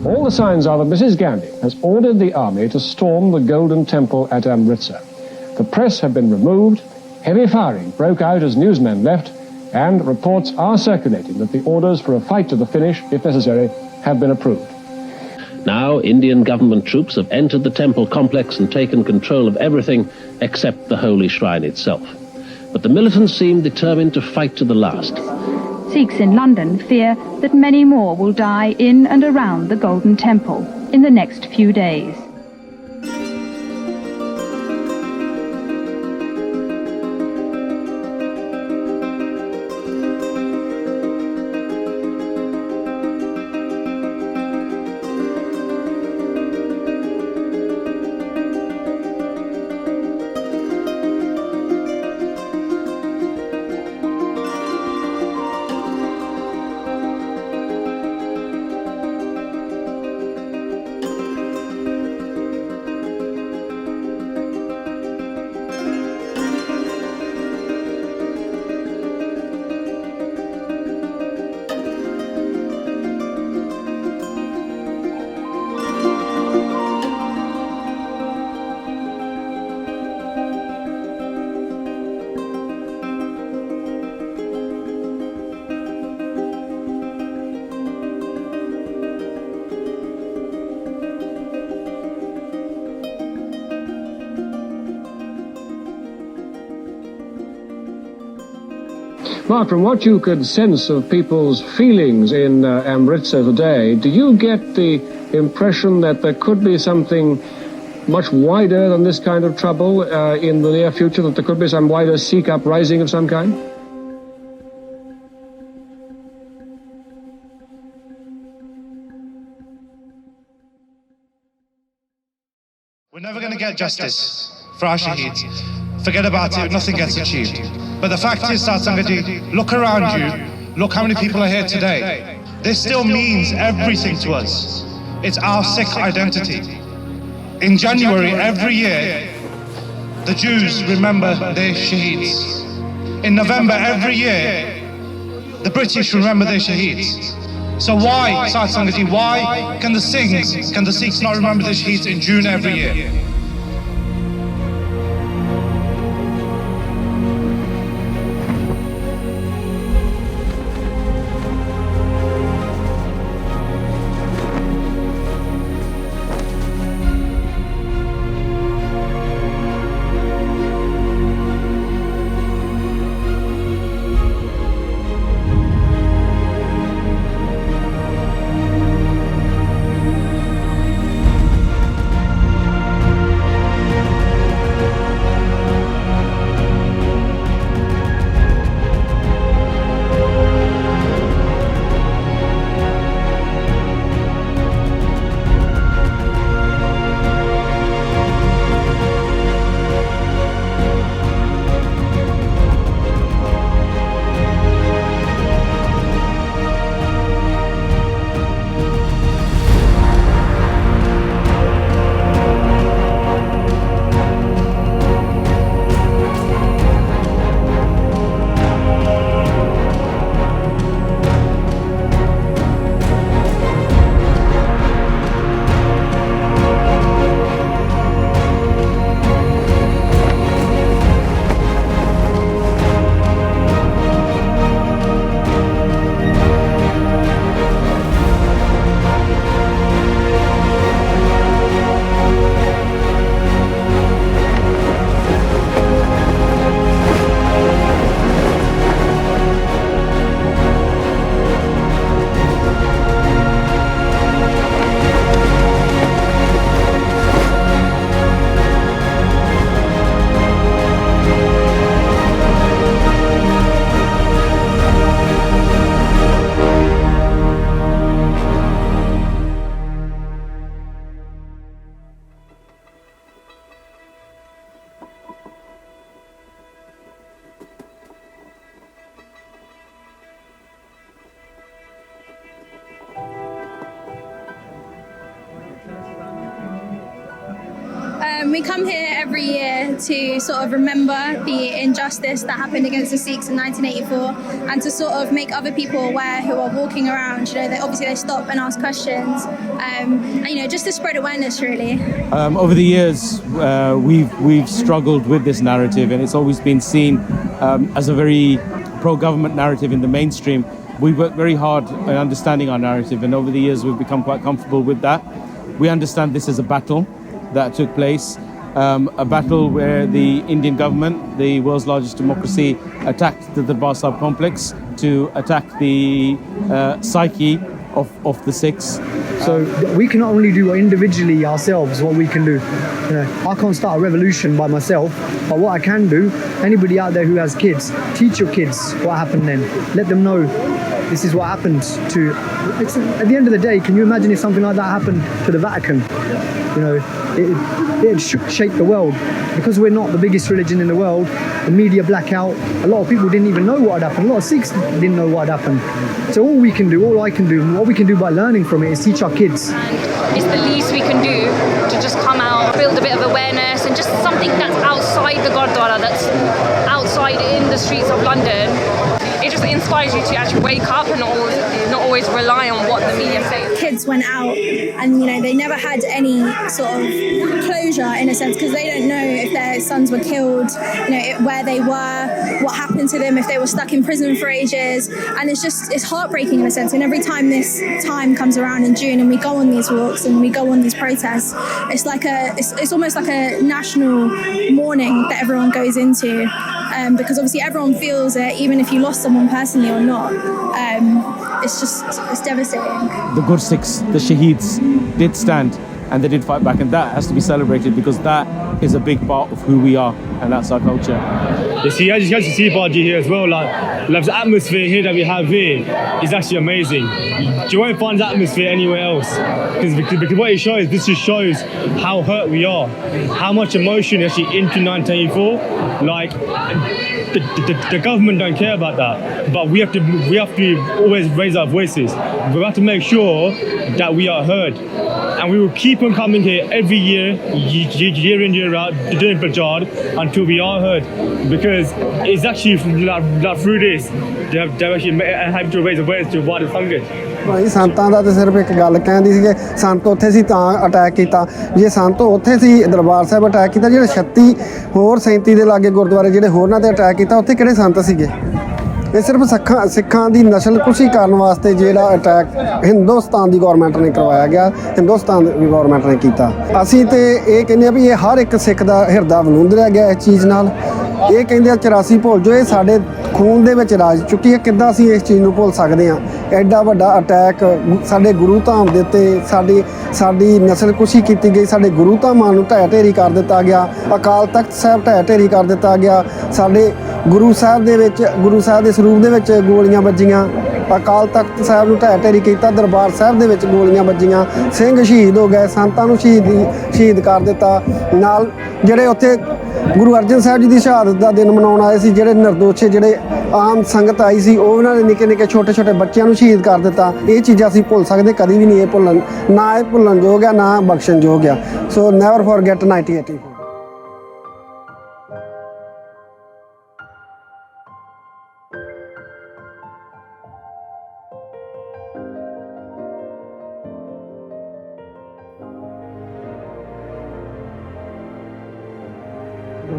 All the signs are that Mrs. Gandhi has ordered the army to storm the Golden Temple at Amritsar. The press have been removed, heavy firing broke out as newsmen left, and reports are circulating that the orders for a fight to the finish, if necessary, have been approved. Now, Indian government troops have entered the temple complex and taken control of everything except the holy shrine itself. But the militants seem determined to fight to the last. Sikhs in London fear that many more will die in and around the Golden Temple in the next few days. Mark, from what you could sense of people's feelings in Amritsar today, do you get the impression that there could be something much wider than this kind of trouble in the near future, that there could be some wider Sikh uprising of some kind? We're never going to get justice for our shaheeds. Forget about it, nothing gets achieved. But the fact is, Satsangaji, look around you, look how many people are here today. This still means everything to us. It's our Sikh identity. In January every year, the Jews remember their shaheeds. In November every year, the British remember their shaheeds. So why, Satsangaji, why can the Sikhs not remember their shaheeds in June every year? We come here every year to sort of remember the injustice that happened against the Sikhs in 1984 and to sort of make other people aware who are walking around, you know, that obviously they stop and ask questions and, you know, just to spread awareness really. Over the years, we've struggled with this narrative and it's always been seen as a very pro-government narrative in the mainstream. We work very hard at understanding our narrative and over the years we've become quite comfortable with that. We understand this is a battle that took place, a battle where the Indian government, the world's largest democracy, attacked the Darbar Sahib complex to attack the psyche of the Sikhs. So we can only do individually ourselves what we can do. You know, I can't start a revolution by myself, but what I can do, anybody out there who has kids, teach your kids what happened then. Let them know this is what happened to... at the end of the day, can you imagine if something like that happened to the Vatican? You know, it shake the world. Because we're not the biggest religion in the world, the media blackout, a lot of people didn't even know what had happened. A lot of Sikhs didn't know what had happened. So all we can do, all I can do, what we can do by learning from it is teach our kids. And it's the least we can do to just come out, build a bit of awareness and just something that's outside the Gurdwara, that's outside in the streets of London. It just inspires you to actually wake up and not always rely on what the media says. Kids went out and, you know, they never had any sort of closure in a sense because they don't know if their sons were killed, you know, where they were, what happened to them, if they were stuck in prison for ages. And it's heartbreaking in a sense. And every time this time comes around in June and we go on these walks and we go on these protests, it's like it's almost like a national mourning that everyone goes into because obviously everyone feels it, even if you lost someone personally or not. It's devastating. The Gursikhs, the Shaheeds did stand and they did fight back and that has to be celebrated because that is a big part of who we are and that's our culture. You see, as you can see Baji here as well, like the atmosphere here that we have here is actually amazing. You won't find that atmosphere anywhere else because what it shows, this just shows how hurt we are, how much emotion actually into 1984. Like the government don't care about that, but we have to always raise our voices. We have to make sure that we are heard. And we will keep on coming here every year, year in, year out, doing Prachar until we are heard. Because it's actually through this, they actually have to raise awareness to what is hunger. ਭਾਈ ਸੰਤਾਂ ਦਾ ਤਾਂ ਸਿਰਫ ਇੱਕ ਗੱਲ ਕਹਿੰਦੀ ਸੀ ਕਿ ਸੰਤ ਉੱਥੇ ਸੀ ਤਾਂ attack ਕੀਤਾ ਜੇ ਸੰਤ ਉੱਥੇ ਸੀ ਦਰਬਾਰ ਸਾਹਿਬ ਅਟੈਕ ਕੀਤਾ ਜਿਹੜੇ 36 ਹੋਰ 37 ਦੇ ਲਾਗੇ ਗੁਰਦੁਆਰੇ ਜਿਹੜੇ ਹੋਰਨਾਂ ਤੇ ਅਟੈਕ ਕੀਤਾ ਉੱਥੇ ਕਿਹੜੇ ਸੰਤ ਸੀਗੇ ਇਹ ਸਿਰਫ ਸਿੱਖਾਂ ਦੀ ਨਸਲਕੁਸ਼ੀ ਕਰਨ ਵਾਸਤੇ ਜਿਹੜਾ ਅਟੈਕ ਹਿੰਦੁਸਤਾਨ ਦੀ ਗਵਰਨਮੈਂਟ ਨੇ ਕਰਵਾਇਆ ਗਿਆ ਹਿੰਦੁਸਤਾਨ ਦੀ ਗਵਰਨਮੈਂਟ ਨੇ ਕੀਤਾ ਅਸੀਂ ਤੇ ਇਹ ਕਹਿੰਦੇ ਆ ਵੀ ਇਹ ਹਰ ਇੱਕ ਸਿੱਖ ਦਾ ਹਿਰਦਾ ਵਲੂੰਦਰਿਆ ਗਿਆ ਇਸ ਚੀਜ਼ ਨਾਲ ਇਹ ਕਹਿੰਦੇ ਆ 84 ਭੁੱਲ ਜੋ ਇਹ ਸਾਡੇ ਖੂਨ ਦੇ ਵਿੱਚ ਰਾਜ ਚੁੱਕੀ ਹੈ ਕਿੱਦਾਂ ਅਸੀਂ ਇਸ ਚੀਜ਼ ਨੂੰ ਭੁੱਲ ਸਕਦੇ ਹਾਂ ਐਡਾ ਵੱਡਾ ਅਟੈਕ ਸਾਡੇ ਗੁਰੂ ਧਾਮ ਦੇ ਉੱਤੇ ਸਾਡੀ ਨਸਲਕੁਸ਼ੀ ਕੀਤੀ ਗਈ ਸਾਡੇ ਗੁਰੂ ਧਾਮਾਂ ਨੂੰ ਢਹਿ ਢੇਰੀ ਕਰ ਦਿੱਤਾ ਗਿਆ ਅਕਾਲ ਤਖਤ ਸਾਹਿਬ ਢਹਿ ਢੇਰੀ ਕਰ ਦਿੱਤਾ ਗਿਆ ਸਾਡੇ ਗੁਰੂ ਸਾਹਿਬ ਦੇ ਸਰੂਪ ਦੇ ਵਿੱਚ ਗੋਲੀਆਂ ਵੱਜੀਆਂ ਅਕਾਲ ਤਖਤ ਸਾਹਿਬ ਨੂੰ ਢਹਿ ਢੇਰੀ ਕੀਤਾ ਦਰਬਾਰ ਸਾਹਿਬ ਦੇ ਵਿੱਚ ਗੋਲੀਆਂ ਵੱਜੀਆਂ ਸਿੰਘ ਸ਼ਹੀਦ ਹੋ ਗਏ ਸੰਤਾਂ ਨੂੰ ਸ਼ਹੀਦ ਕਰ ਦਿੱਤਾ ਨਾਲ ਜਿਹੜੇ ਉੱਥੇ ਗੁਰੂ ਅਰਜਨ ਸਾਹਿਬ ਜੀ ਦੀ ਸ਼ਹਾਦਤ ਦਾ ਦਿਨ ਮਨਾਉਣ ਆਏ ਸੀ ਜਿਹੜੇ ਨਿਰਦੋਸ਼ੇ ਜਿਹੜੇ ਆਮ ਸੰਗਤ ਆਈ ਸੀ ਉਹ ਉਹਨਾਂ ਨੇ ਨਿੱਕੇ ਛੋਟੇ ਬੱਚਿਆਂ ਨੂੰ ਸ਼ਹੀਦ ਕਰ ਦਿੱਤਾ ਇਹ ਚੀਜ਼ਾਂ ਅਸੀਂ ਭੁੱਲ ਸਕਦੇ ਕਦੀ ਵੀ ਨਹੀਂ ਇਹ ਭੁੱਲਣਯੋਗ ਆ ਨਾ ਬਖਸ਼ਣਯੋਗ ਆ ਸੋ ਨੈਵਰ ਫੋਰਗੇਟ 1984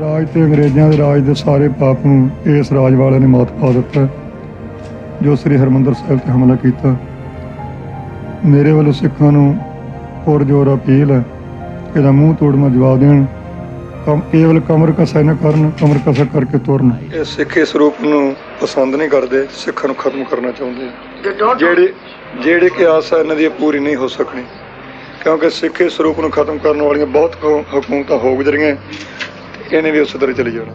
ਰਾਜ ਤੇ ਅੰਗਰੇਜ਼ਾਂ ਦੇ ਰਾਜ ਦੇ ਸਾਰੇ ਪਾਪ ਨੂੰ ਇਸ ਰਾਜ ਵਾਲਿਆਂ ਨੇ ਮਾਤ ਪਾ ਦਿੱਤਾ ਜੋ ਸ੍ਰੀ ਹਰਮੰਦਰ ਸਾਹਿਬ ਤੇ ਹਮਲਾ ਕੀਤਾ ਮੇਰੇ ਵੱਲੋਂ ਸਿੱਖਾਂ ਨੂੰ ਪੁਰਜੋਰ ਅਪੀਲ ਹੈ ਇਹਦਾ ਮੂੰਹ ਤੋੜਵਾਂ ਜਵਾਬ ਦੇਣ ਕੇਵਲ ਕਮਰ ਕਸਾ ਨਾ ਕਰਨ ਕਮਰ ਕਸਾ ਕਰਕੇ ਤੁਰਨ ਇਹ ਸਿੱਖੀ ਸਰੂਪ ਨੂੰ ਪਸੰਦ ਨਹੀਂ ਕਰਦੇ ਸਿੱਖਾਂ ਨੂੰ ਖਤਮ ਕਰਨਾ ਚਾਹੁੰਦੇ ਜਿਹੜੇ ਕਿ ਆਸ ਹੈ ਇਹਨਾਂ ਦੀ ਪੂਰੀ ਨਹੀਂ ਹੋ ਸਕਣੀ ਕਿਉਂਕਿ ਸਿੱਖੀ ਸਰੂਪ ਨੂੰ ਖਤਮ ਕਰਨ ਵਾਲੀਆਂ ਬਹੁਤ ਹਕੂਮਤਾਂ ਹੋ ਗੁਜ਼ਰੀਆਂ ਇਹਨੇ ਵੀ ਉਸੇ ਤਰ੍ਹਾਂ ਚਲੀ ਜਾਣਾ